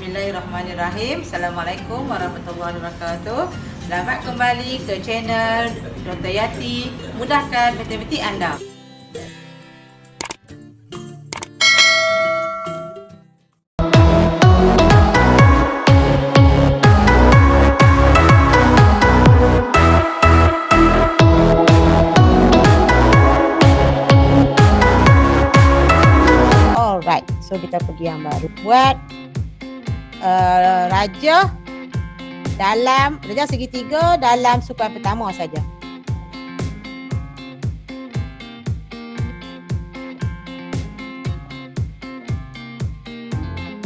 Bismillahirrahmanirrahim. Assalamualaikum warahmatullahi wabarakatuh. Selamat kembali ke channel Dr. Yati, mudahkan matematik anda. Alright, so kita pergi yang baru. Buat raja segitiga dalam sukan pertama saja.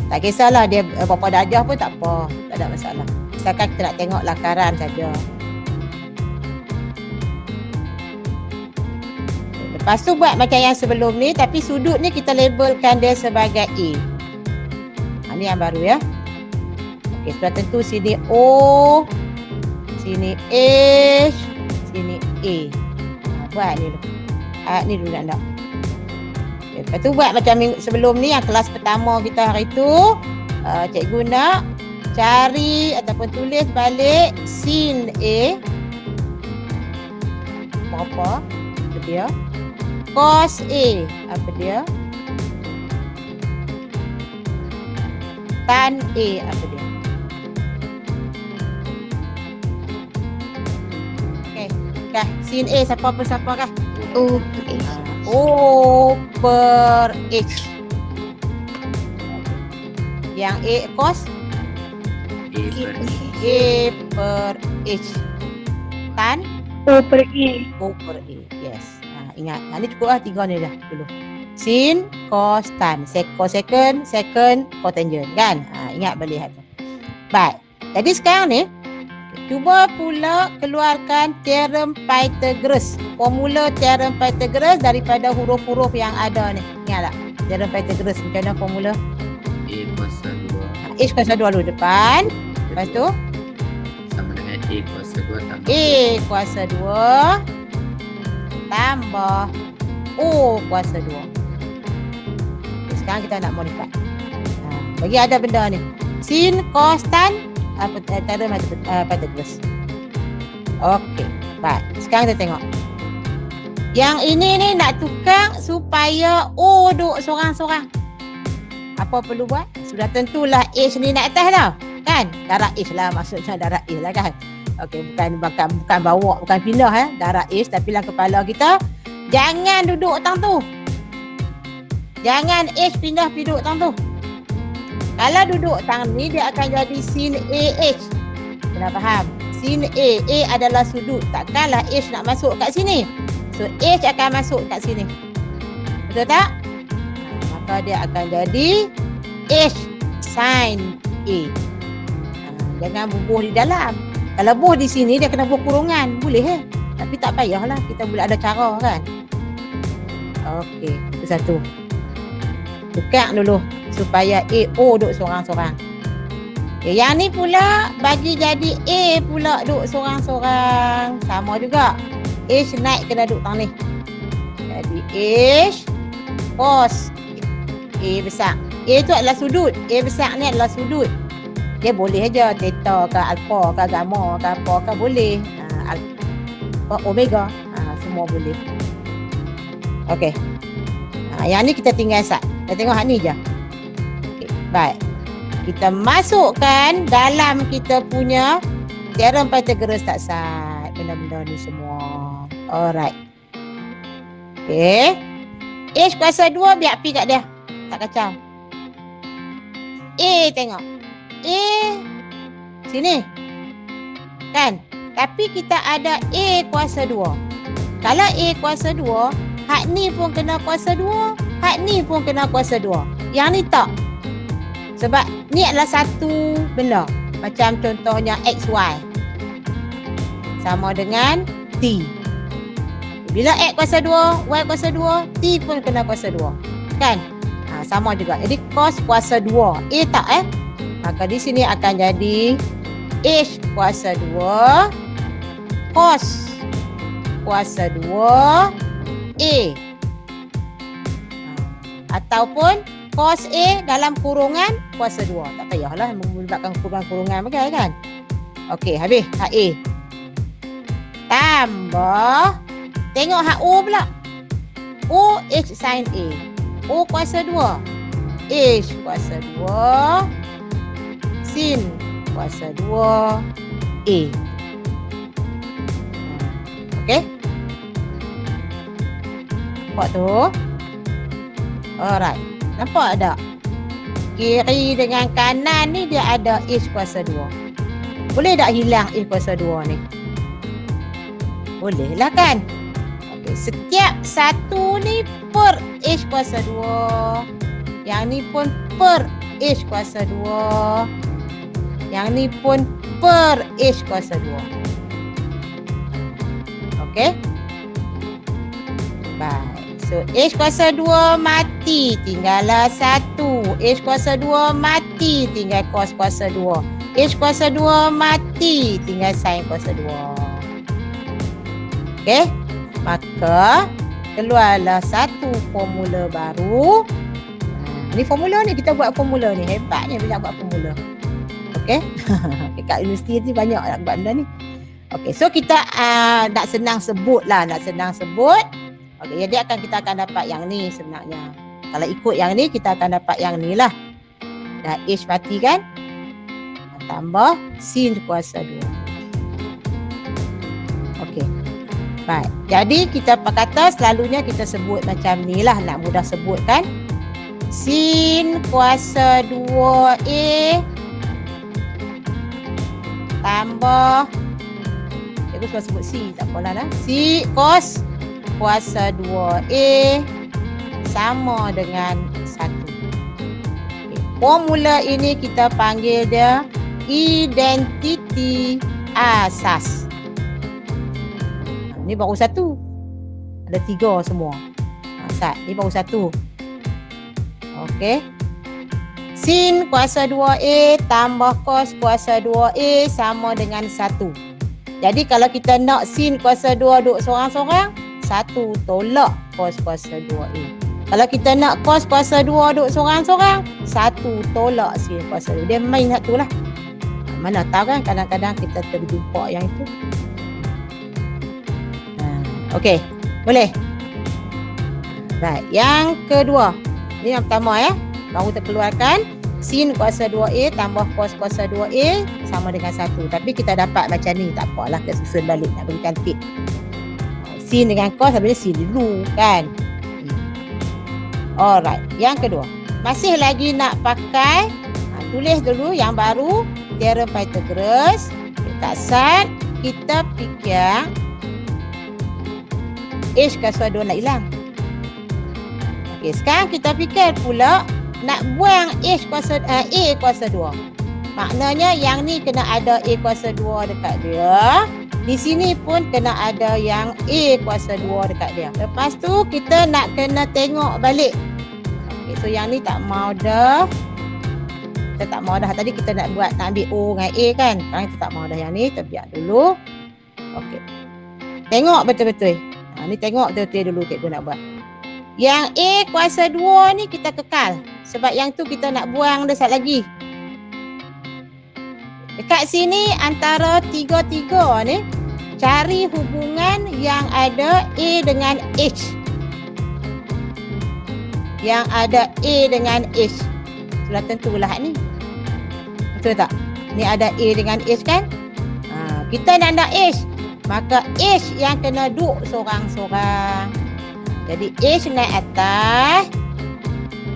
Tak kisahlah dia berapa darjah pun tak apa, tak ada masalah. Misalkan kita nak tengok lakaran saja. Lepas tu buat macam yang sebelum ni, tapi sudut ni kita labelkan dia sebagai A. Ni yang baru ya. Okey, sudah tentu sini O, sini H, sini A. Buat ni dulu. Ni dulu nak. Okay, lepas tu buat macam sebelum ni yang kelas pertama kita hari tu. Cikgu nak cari ataupun tulis balik sin A. Berapa? Apa dia? Cos A. Apa dia? Tan A. Apa dia? Kah, sin A siapa kah? O per H. O per H. Yang A cos A per H. A per H. Tan O per A. O per A. Yes. Ingat. Ni cukup lah 3 ni dah dulu. Sin, cos, tan. Cosecant, secant, cotangent kan? Ingat balik tu. Baik. Jadi sekarang ni cuba pula keluarkan teorem Pythagoras. Formula teorem Pythagoras daripada huruf-huruf yang ada ni. Ingat tak? Teorem Pythagoras macam mana formula? A kuasa 2 H kuasa 2 dulu depan. Lepas tu sama dengan A kuasa 2 tambah A kuasa 2 tambah O kuasa 2. Sekarang kita nak modify. Bagi ada benda ni. Sin, cos, tan, teorem Pythagoras. Okey, baik. Sekarang kita tengok. Yang ini ni nak tukar supaya O duduk sorang-sorang. Apa perlu buat? Sudah tentulah H ni nak atas dah. Kan? Darab H lah, maksudnya darab H lah kan. Okey, bukan bawa, bukan pindah darab H, tapi dalam kepala kita jangan duduk tang tu. Jangan H pindah duduk tang tu. Kalau duduk tang ni dia akan jadi sin AH. Kena faham? Sin A adalah sudut. Takkanlah H nak masuk kat sini. So H akan masuk kat sini. Betul tak? Maka dia akan jadi H sin A. Jangan bubuh di dalam. Kalau bubuh di sini dia kena bubuh kurungan. Boleh tapi tak payahlah. Kita boleh ada cara kan. Okey, itu satu. Tukar dulu supaya O duduk sorang-sorang. Okay, yang ni pula bagi jadi A pula duduk sorang-sorang. Sama juga. H naik kena duduk tang ni. Jadi H cos A besar. A tu adalah sudut. A besar ni adalah sudut. Dia boleh aja theta ke alpha ke gamma ke apa ke boleh. Omega. Semua boleh. Okey. Yang ni kita tinggal sat. Kita tengok hak ni je. Okay, baik. Kita masukkan dalam kita punya teorem Pythagoras tak sat. Benda-benda ni semua. Alright. Okay. H kuasa 2 biar pi kat dia. Tak kacau. A tengok. A sini. Kan? Tapi kita ada A kuasa 2. Kalau A kuasa 2, hak ni pun kena kuasa 2. Hak ni pun kena kuasa 2. Yang ni tak. Sebab ni adalah satu benda. Macam contohnya XY. Sama dengan T. Bila X kuasa 2, Y kuasa 2, T pun kena kuasa 2. Kan? Sama juga. Jadi cos kuasa 2. A tak Maka di sini akan jadi H kuasa 2 cos kuasa 2 A. Ataupun cos A dalam kurungan kuasa 2. Tak payahlah melibatkan kurungan bagai kan. Okey, habis hak A. Tambah, tengok hak O pula. O H sin A. O kuasa 2. H kuasa 2. Sin kuasa 2 A. Okey. Nampak tu? Alright. Nampak tak? Kiri dengan kanan ni dia ada H kuasa 2. Boleh tak hilang H kuasa 2 ni? Boleh lah kan? Okay. Setiap satu ni per H kuasa 2. Yang ni pun per H kuasa 2. Yang ni pun per H kuasa 2. Okey? Baik. So, H kuasa 2 mati, tinggallah 1. H kuasa 2 mati, tinggal cos kuasa 2. H kuasa 2 mati, tinggal sin kuasa 2. Okey? Maka, keluarlah satu formula baru. Ni formula ni, kita buat formula ni. Hebatnya bila buat formula. Okey? Kat universiti ni banyak nak buat benda ni. Okey, so kita nak senang sebut lah. Okey, jadi kita akan dapat yang ni sebenarnya. Kalau ikut yang ni, kita akan dapat yang ni lah. Dah H mati kan? Tambah sin kuasa 2. Okey. Baik. Jadi kita kata selalunya kita sebut macam ni lah. Nak mudah sebut kan? Sin kuasa 2A tambah, cikgu suka sebut C, tak apalah lah. C cos kuasa 2A sama dengan 1. Okay. Formula ini kita panggil dia identiti asas. Ni baru satu. Ada 3 semua. Ni baru satu. Okey. Sin kuasa 2A tambah cos kuasa 2A sama dengan 1. Jadi kalau kita nak sin kuasa 2 duduk sorang-sorang, 1 tolak cos kuasa 2A. Kalau kita nak cos kuasa 2 duduk sorang-sorang, 1 tolak sin kuasa 2. Dia main satu lah. Mana tahu kan kadang-kadang kita terjumpa yang itu. Okey, boleh? Baik, yang kedua. Ini yang pertama ya. Baru terkeluarkan sin kuasa 2A tambah cos kuasa 2A sama dengan 1. Tapi kita dapat macam ni, tak apalah, kita susun balik nak berikan tip. Sin dengan cos, habis sin dulu kan. Alright, yang kedua. Masih lagi nak pakai, tulis dulu yang baru, teorem Pythagoras. Tak sat, kita fikir H kuasa 2 nak hilang. Okey, sekarang kita fikir pula nak buang H kuasa A kuasa 2. Maknanya yang ni kena ada A kuasa 2 dekat dia. Di sini pun kena ada yang A kuasa 2 dekat dia. Lepas tu kita nak kena tengok balik. Okay, so yang ni tak mau dah. Kita tak mau dah. Tadi kita nak buat, nak ambil O dengan A kan. Sekarang kita tak mau dah yang ni. Kita biar dulu. Okey. Tengok betul-betul. Ni tengok betul-betul dulu cikgu nak buat. Yang A kuasa 2 ni kita kekal. Sebab yang tu kita nak buang dah sat lagi. Dekat sini antara 3 ni, cari hubungan yang ada A dengan H. Yang ada A dengan H. Sudah tentulah ni. Betul tak? Ni ada A dengan H kan? Kita nak ada H. Maka H yang kena duduk sorang-sorang. Jadi H naik atas,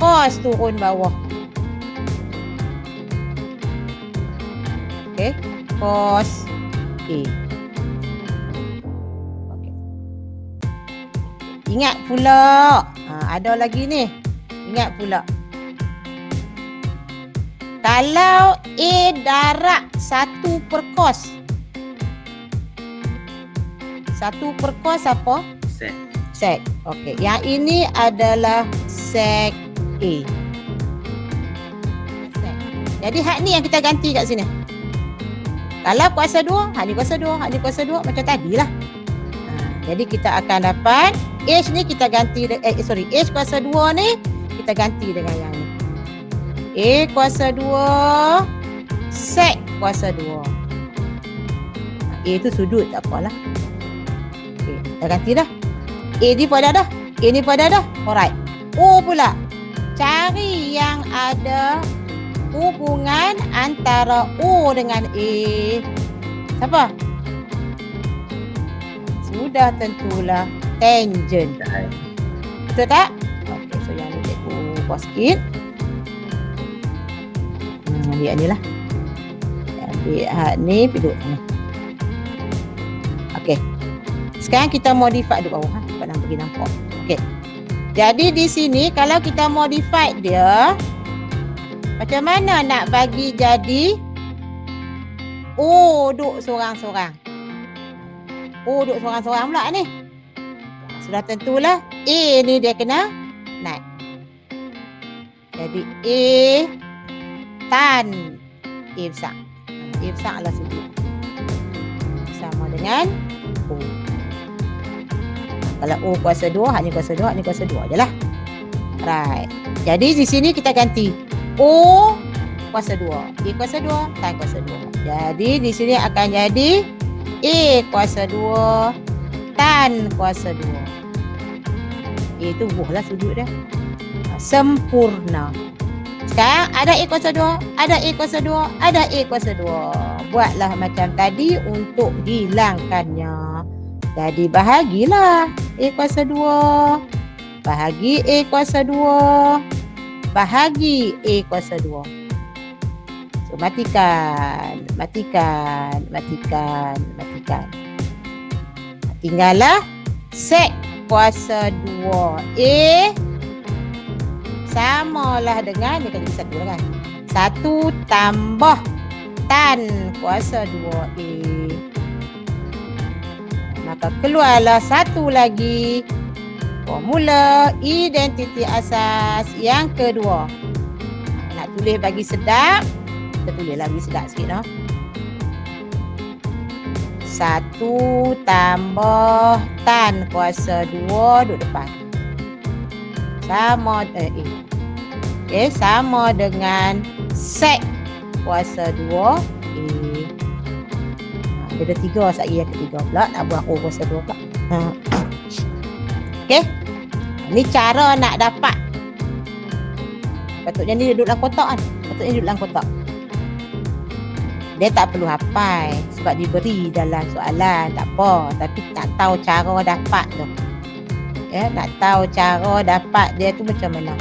cos turun bawah. Okey, cos A. Okey. Ingat pula, ada lagi ni. Ingat pula. Kalau A darab 1 per cos. 1 per cos apa? Sek. Sek. Okey, yang ini adalah sek A. Sek. Jadi hak ni yang kita ganti kat sini. Kalau kuasa 2, hak ni kuasa 2, hak ni kuasa 2 macam tadilah. Jadi kita akan dapat H ni kita ganti H kuasa 2 ni kita ganti dengan yang ni. A kuasa 2 sek kuasa 2. A tu sudut, tak apalah. Okey, dah ganti dah. A ni pada dah. A ni pada dah. Alright. O pula. Cari yang ada hubungan antara O dengan A. Siapa? Sudah tentulah tangent. Betul tak? Okey, so yang ni cikgu buat sikit. Ambil yang ni lah. Ambil hak ni, pergi duduk sana. Okey. Sekarang kita modify duduk bawah. Sebab nak bagi nampak. Okey. Jadi di sini kalau kita modify dia, macam mana nak bagi jadi O duduk seorang-seorang? O duduk seorang-seorang pula ni. Sudah tentulah A ni dia kena naik. Jadi A tan A besar. A besar adalah sudut. Sama dengan O. Kalau O kuasa 2, hak ni kuasa 2, hak ni kuasa 2 je lah. Right. Jadi di sini kita ganti. O kuasa 2. A kuasa 2, tan kuasa 2. Jadi di sini akan jadi A kuasa 2, tan kuasa 2. A tu buhlah sudut dia. Sempurna. Sekarang ada A kuasa 2, ada A kuasa 2, ada A kuasa 2. Buatlah macam tadi untuk hilangkannya. Jadi bahagilah A kuasa 2. Bahagi A kuasa 2. Bahagi A kuasa 2. So, matikan. Tinggallah sek kuasa 2A samalah dengan, dia kata satu lah kan. 1 tambah tan kuasa 2A. Maka keluarlah satu lagi formula identiti asas yang kedua. Nak tulis bagi sedap, kita tulis lagi sedap sikit lah. 1 tambah tan kuasa 2 duduk depan. Sama sama dengan sek kuasa 2 dia ada 3 sekali yang ketiga pula nak buat O kuasa 2 pula. Okey. Ni cara nak dapat. Patutnya ni duduk dalam kotak kan. Patutnya duduk dalam kotak. Dia tak perlu hafal sebab diberi dalam soalan, tak apa, tapi tak tahu cara dapat tu. Ya, nak tahu cara dapat dia tu macam mana.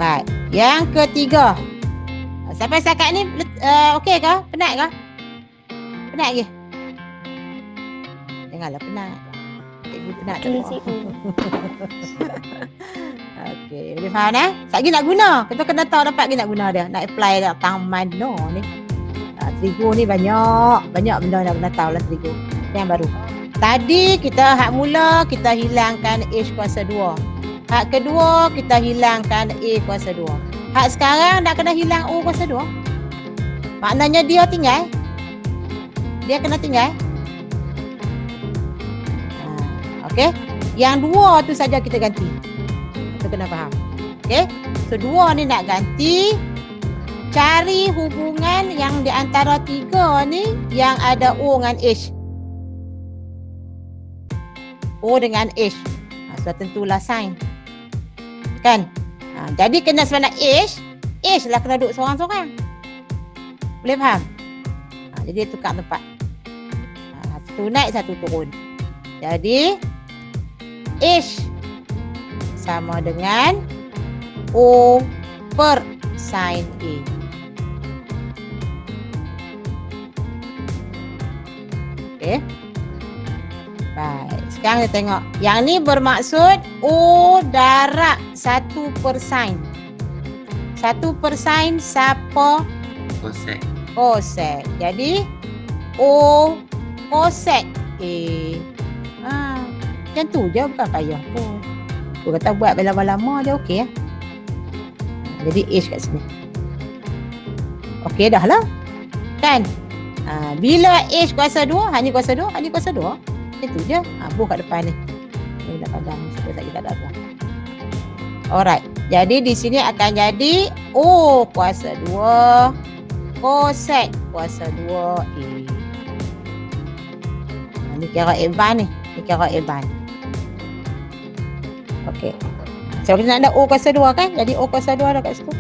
Baik. Yang ketiga. Sampai setakat ni okey ke? Penat ke? Penat ke? Janganlah penat. Cikgu penat tak apa. Okey, boleh faham dah? Sekejap nak guna. Kita kena tahu dapat ke nak guna dia. Nak apply datang mana ni. Trigo ni banyak benda nak kena tahu lah trigo. Yang baru. Tadi kita hak mula kita hilangkan H kuasa 2. Hak kedua kita hilangkan A kuasa 2. Hak sekarang nak kena hilang O kuasa 2. Maknanya dia tinggal. Dia kena tinggal. Okey. Yang dua tu saja kita ganti. Kita kena faham. Okey. So dua ni nak ganti. Cari hubungan yang di antara tiga ni yang ada O dengan H. O dengan H. Sudah tentulah sign. Kan? Jadi kena sebenarnya H. H lah kena duduk seorang-seorang. Boleh faham? Jadi tukar tempat. Satu naik, satu turun. Jadi H sama dengan O per sin A. Okey. Baik. Sekarang kita tengok. Yang ni bermaksud O darab 1 per sin. 1 per sin siapa? Kosek. Kosek. Jadi O kosek A. Macam tu je, bukan payah pun. Aku kata buat lama-lama dia okey lah. Jadi H kat sini. Okey dah lah. Kan? Bila H kuasa 2, hak ni kuasa 2, hak ni kuasa 2. Macam tu je. Buh kat depan ni. Ni dah padam. Sebab tak kita ada apa. Alright. Jadi di sini akan jadi O kuasa 2 kosek kuasa 2A. Ni kira advance ni. Ni kira advance. Okey. So kita nak ada O kuasa 2 kan? Jadi O kuasa 2 ada kat situ.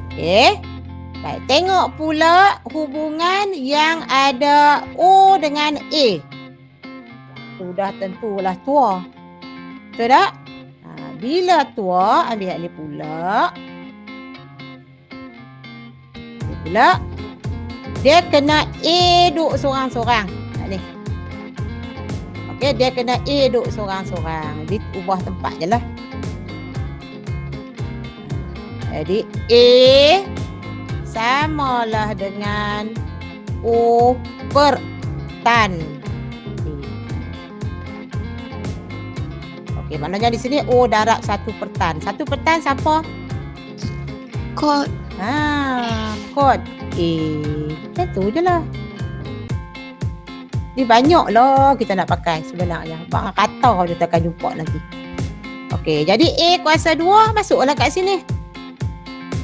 Okey. Baik, tengok pula hubungan yang ada O dengan A. Sudah tentulah tua. Betul tak? Bila tua, ambil yang ni pula. Ni pula. Dia kena A duduk sorang-sorang. Ni. Okey, dia kena A duduk sorang-sorang. Dia ubah tempat je lah. Jadi A samalah dengan O per tan. Okey, maknanya di sini O darab 1 per tan. 1 per tan siapa? Kod. Kod A. Macam tu je lah. Ni banyak lah kita nak pakai sebenarnya. Bang kata dia takkan jumpa nanti. Okey, jadi A kuasa 2 masuklah kat sini.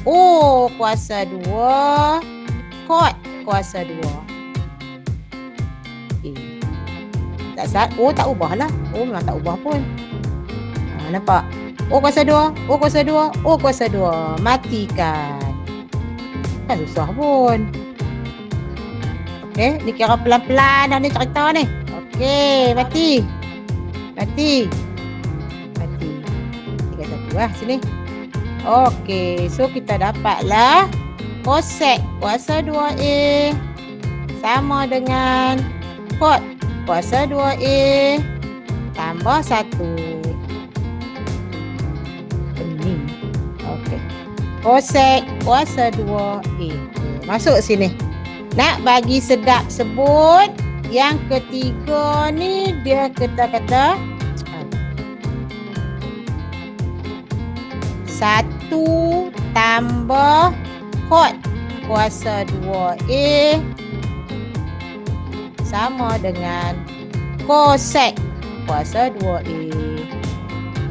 O kuasa 2 kod kuasa 2. Tak saat O tak ubah lah. O memang tak ubah pun. Nampak? O kuasa 2, O kuasa 2, O kuasa 2. Matikan. Kan susah pun. Okey, ni kira pelan-pelan dah ni cerita ni. Okey, mati. Mati. Mati. 3-1 lah sini. Okey, so kita dapatlah kosek kuasa 2A sama dengan kod kuasa 2A tambah 1. Pening. Okey. Kosek kuasa 2A. Masuk sini. Nak bagi sedap sebut yang ketiga ni dia kata-kata 1 tambah kod kuasa 2A sama dengan kosek kuasa 2A.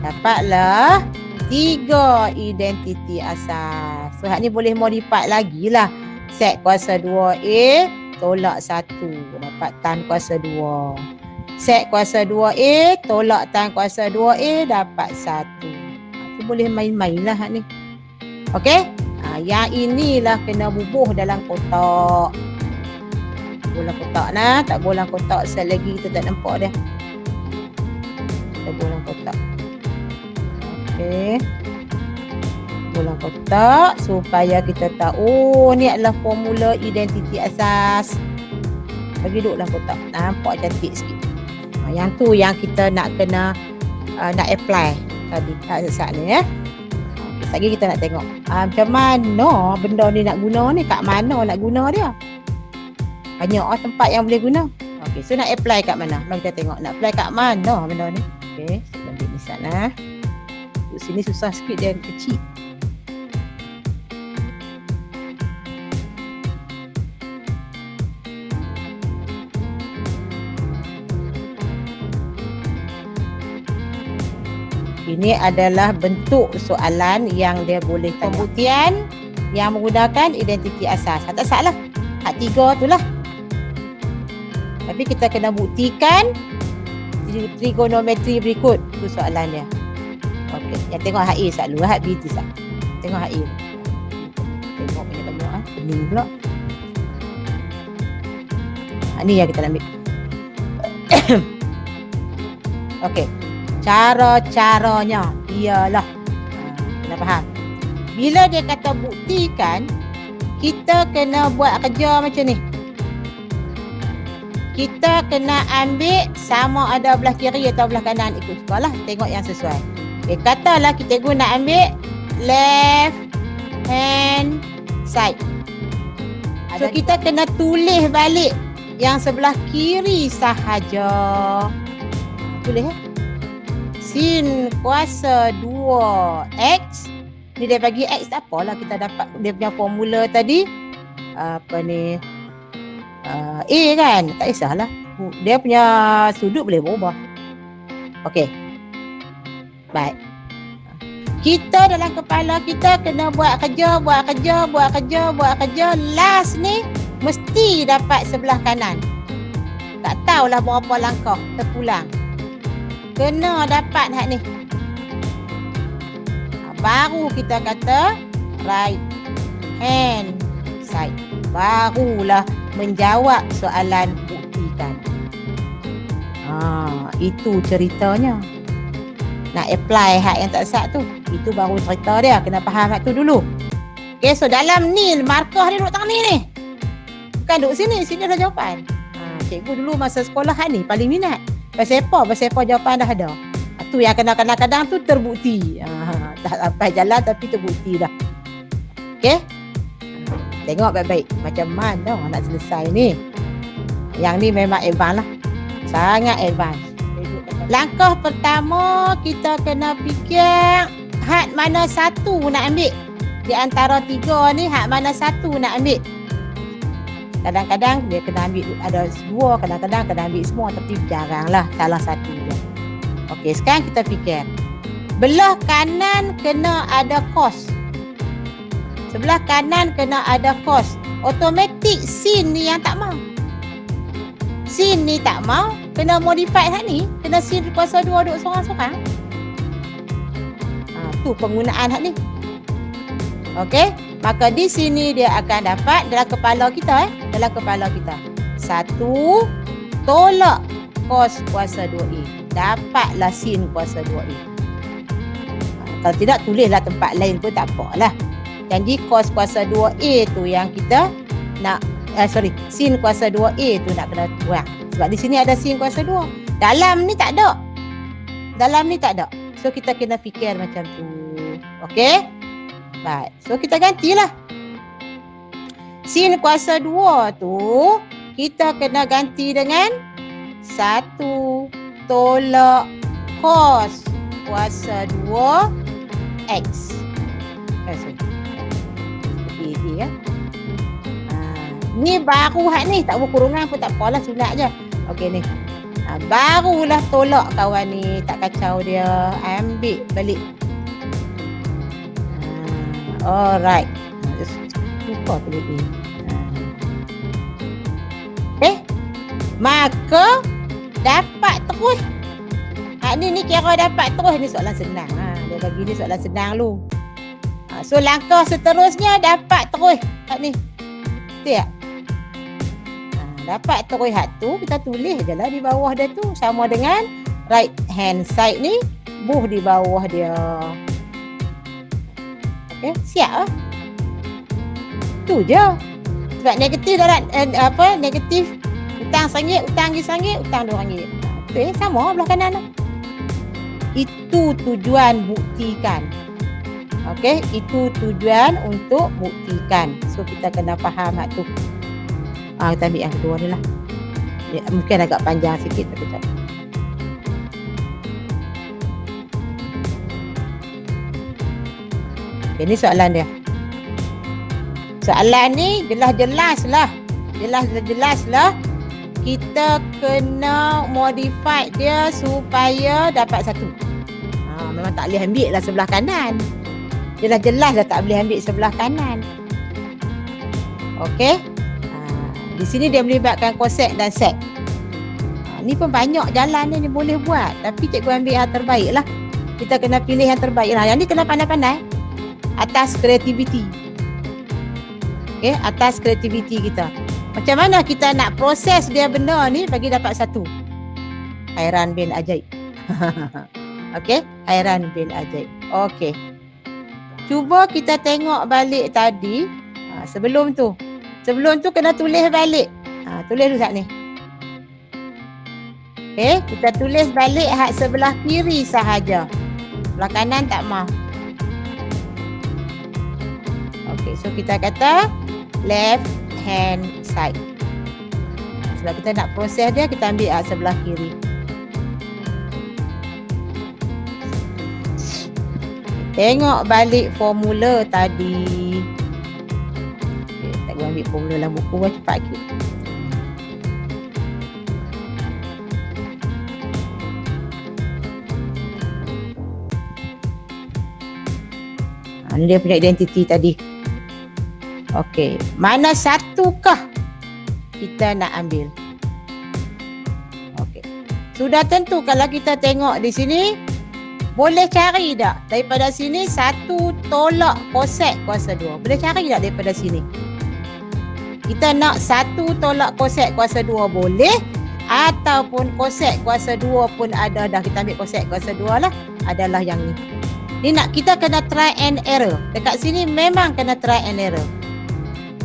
Dapatlah 3 identiti asas. So, hak ni boleh modify lagi lah. Sek kuasa 2A tolak 1. Dapat tan kuasa 2. Sek kuasa 2A tolak tan kuasa 2A dapat 1. Boleh main-main lah ni. Okey? Yang inilah kena bubuh dalam kotak. Bola kotak nah, tak bola kotak selagi kita tak nampak dia. Kita bola kotak. Okey. Bola kotak supaya kita tahu ni adalah formula identiti asas. Bagi duduk dalam kotak. Nampak cantik sikit. Yang tu yang kita nak kena nak apply tadi saat ni ya. Okay, lagi kita nak tengok macam mana benda ni nak guna ni, kat mana nak guna dia. Banyak tempat yang boleh guna. Okey, so nak apply kat mana? Mari kita tengok nak apply kat mana benda ni. Okey, kita ambil misal lah. Sini susah sikit dia kecil. Ini adalah bentuk soalan yang dia boleh tanya. Pembuktian yang menggunakan identiti asas. Tak salah. Hak 3 tu lah. Tapi kita kena buktikan trigonometri berikut. Itu soalan dia. Okey. Yang tengok hak A selalu. Hak B tu selalu. Tengok hak A. Tengok banyak-banyak. Pening pula. Ni yang kita nak ambil. Okey. Cara-caranya ialah kena faham. Bila dia kata buktikan, kita kena buat kerja macam ni. Kita kena ambil sama ada belah kiri atau belah kanan, ikut sukalah, tengok yang sesuai. Okay, katalah kita guna ambil left hand side. So kita kena tulis balik yang sebelah kiri sahaja. Tulis ya. Sin kuasa 2x. Ni dia bagi x tak apalah, kita dapat dia punya formula tadi. Apa ni? A kan? Tak kisahlah. Dia punya sudut boleh berubah. Okey. Baik. Kita dalam kepala kita kena buat kerja. Last ni mesti dapat sebelah kanan. Tak tahulah berapa langkah terpulang. Kena dapat hak ni. Baru kita kata right hand side. Barulah menjawab soalan buktikan. Itu ceritanya. Nak apply hak yang tak sat tu. Itu baru cerita dia. Kena faham hak tu dulu. Okay, so dalam ni markah dia duduk tang ni. Bukan duduk sini. Sini dah jawapan. Cikgu dulu masa sekolah hak ni paling minat. Pasal apa jawapan dah ada. Tu yang kadang-kadang tu terbukti. Tak sampai jalan tapi terbukti dah. Okay. Tengok baik-baik. Macam mana nak selesai ni. Yang ni memang advance lah. Sangat advance. Langkah pertama kita kena fikir hak mana satu nak ambil. Di antara 3 ni hak mana satu nak ambil. Kadang-kadang dia kena ambil ada 2, kadang-kadang kena ambil semua tapi jaranglah salah satu je. Okey, sekarang kita fikir. Belah kanan kena ada kos. Sebelah kanan kena ada kos. Automatik sin ni yang tak mau. Sin ni tak mau, kena modify hak ni. Kena sin kuasa 2 duduk seorang-seorang. Tu penggunaan hak ni. Okey, maka di sini dia akan dapat dalam kepala kita dalam kepala kita. 1 tolak kos kuasa 2A. Dapatlah sin kuasa 2A. Kalau tidak tulislah tempat lain pun tak apalah. Janji kos kuasa 2A tu yang kita nak sin kuasa 2A tu nak kena buang. Sebab di sini ada sin kuasa 2. Dalam ni tak ada. So kita kena fikir macam tu. Okey? Baik. So kita gantilah. Sin kuasa 2 tu kita kena ganti dengan 1 tolak kos kuasa 2 X. Seperti ya. Ni baru hak ni. Tak berkurungan pun tak apalah, sunat je. Okey ni. Barulah tolak kawan ni. Tak kacau dia. Ambil balik. Alright. Lupa tulis ni. Maka dapat terus. Ni kira dapat terus. Ni soalan senang. Dia bagi ni soalan senang lu. So langkah seterusnya dapat terus. Ni. Betul tak? Dapat terus hak tu. Kita tulis je lah di bawah dia tu. Sama dengan right hand side ni. Buh di bawah dia. Okay, siap lah. Tu je. Sebab negatif dalam negatif hutang RM1, hutang RM1, hutang RM2. Tu sama belah kanan lah. Itu tujuan buktikan. Okey, itu tujuan untuk buktikan. So kita kena faham hak tu. Kita ambil yang kedua ni lah. Mungkin agak panjang sikit tapi tak. Ini soalan dia. Soalan ni jelas-jelas lah. Kita kena modify dia supaya dapat 1. Memang tak boleh ambil lah sebelah kanan. Jelas-jelas dah tak boleh ambil sebelah kanan. Okey. Di sini dia melibatkan kosek dan sek. Ni pun banyak jalan ni boleh buat. Tapi cikgu ambil yang terbaik lah. Kita kena pilih yang terbaik lah. Yang ni kena pandai-pandai. Atas kreativiti. Okay, atas kreativiti kita. Macam mana kita nak proses dia benda ni bagi dapat 1. Hairan bin ajaib. Okay, hairan bin ajaib. Okay. Cuba kita tengok balik tadi. Sebelum tu kena tulis balik. Tulis dulu saat ni. Okay, kita tulis balik hak sebelah kiri sahaja. Sebelah kanan tak mau. Okay, so kita kata left hand side. Sebab kita nak proses dia, kita ambil sebelah kiri. Tengok balik formula tadi. Okay, tak boleh ambil formula dalam buku pun cepat sikit. Ini dia punya identiti tadi. Okey, mana satukah kita nak ambil? Okey. Sudah tentu kalau kita tengok di sini, boleh cari tak daripada sini 1 tolak kosek kuasa 2? Boleh cari tak daripada sini? Kita nak 1 tolak kosek kuasa 2 boleh, ataupun kosek kuasa 2 pun ada dah. Kita ambil kosek kuasa 2 lah, adalah yang ni. Ni nak kita kena try and error. Dekat sini memang kena try and error.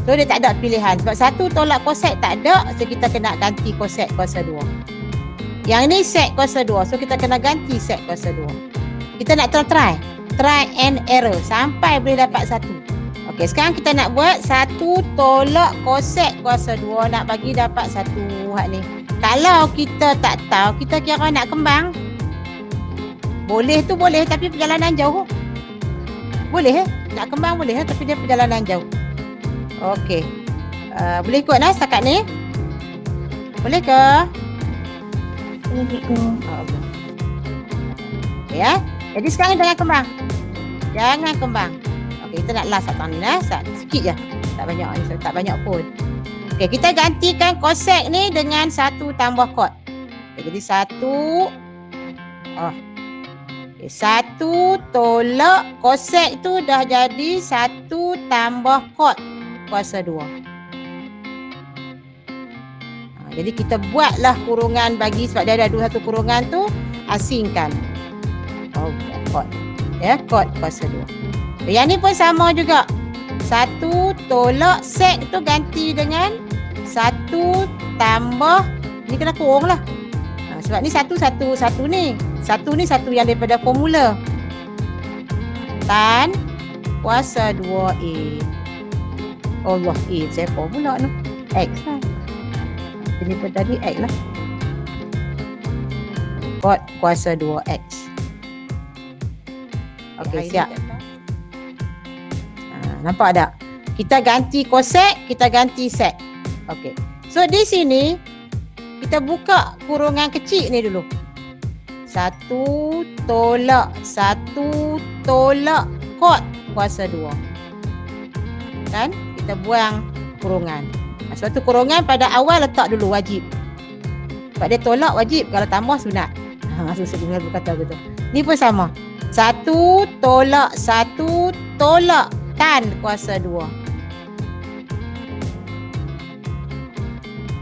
So dia tak ada pilihan. Sebab 1 tolak kosek tak ada, so kita kena ganti kosek kuasa 2. Yang ni sek kuasa 2, so kita kena ganti sek kuasa 2. Kita nak try and error sampai boleh dapat 1. Okey, sekarang kita nak buat 1 tolak kosek kuasa 2, nak bagi dapat 1 hak ni. Kalau kita tak tahu, kita kira nak kembang. Boleh tu boleh, tapi perjalanan jauh. Boleh nak kembang boleh, tapi dia perjalanan jauh. Okey. Boleh ikut dah setakat ni? Boleh ke? Boleh cikgu. Okey ya. Jadi sekarang jangan kembang. Jangan kembang. Okey, kita nak last satu ni lah. Sikit je. Tak banyak ni, tak banyak pun. Okey, kita gantikan kosek ni dengan 1 tambah kod. Okay, jadi 1 okay, 1 tolak kosek tu dah jadi 1 tambah kod kuasa 2. Jadi kita buatlah kurungan bagi, sebab dia ada 1 kurungan tu, asingkan. Kod. Ya, kod kuasa 2. Yang ni pun sama juga. 1 tolak sek tu ganti dengan 1 tambah, ni kena kurung lah. Sebab ni 1 ni. 1 ni 1 yang daripada formula. Tan kuasa 2A. Allah, A saya formula tu. X lah. Ini pun tadi X lah. Kod kuasa 2X. Okey, siap. Nampak tak? Kita ganti kosek, kita ganti sek. Okey. So di sini kita buka kurungan kecil ni dulu. 1 tolak 1 tolak kod kuasa 2. Kan? Kita buang kurungan. Sebab tu kurungan pada awal letak dulu, wajib. Sebab dia tolak wajib, kalau tambah sunat. Susah dengar berkata betul. Ni pun sama. 1 tolak 1 tolak tan kuasa 2.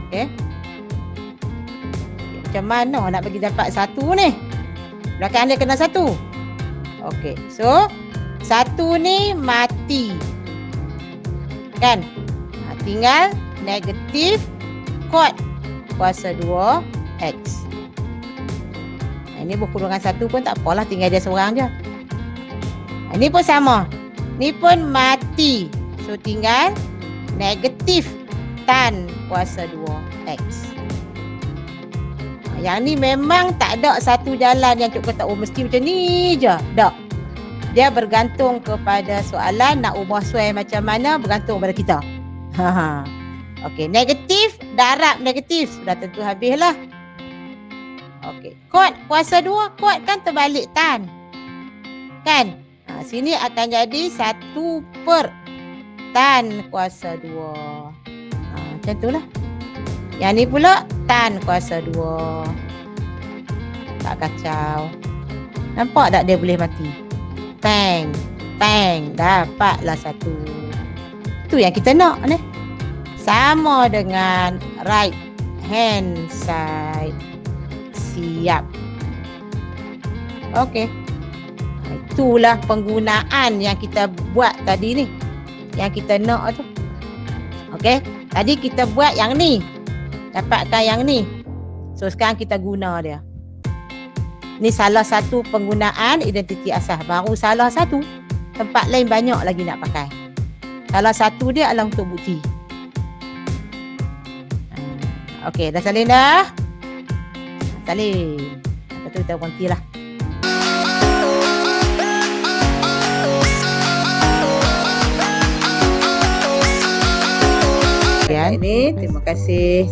Okey. Macam mana nak bagi dapat 1 ni? Belakang dia kena 1. Okey. So 1 ni mati. Kan? Tinggal negatif kod kuasa 2X. Ini berkurungan 1 pun tak apalah, tinggal dia seorang je. Ini pun sama. Ni pun mati. So tinggal negatif tan kuasa 2X. Yang ni memang tak ada satu jalan yang cikgu kata, oh mesti macam ni je. Tak. Dia bergantung kepada soalan, nak ubah suai macam mana bergantung pada kita. Okey, negatif, darab negatif. Sudah tentu habislah. Okey, kod kuasa 2, kod kan terbalik tan. Kan? Sini akan jadi 1 per tan kuasa 2. Macam tu lah. Yang ni pula tan kuasa 2. Tak kacau. Nampak tak dia boleh mati? Tang. Dapatlah 1. Tu yang kita nak ni. Sama dengan right hand side. Siap. Okey. Itulah penggunaan yang kita buat tadi ni. Yang kita nak tu. Okey. Tadi kita buat yang ni. Dapatkan yang ni. So sekarang kita guna dia. Ni salah satu penggunaan identiti asas. Baru salah satu. Tempat lain banyak lagi nak pakai. Salah satu dia adalah untuk bukti. Okey, dah salin dah? Salin. Lepas tu kita berhenti lah. Sekian ini, terima kasih.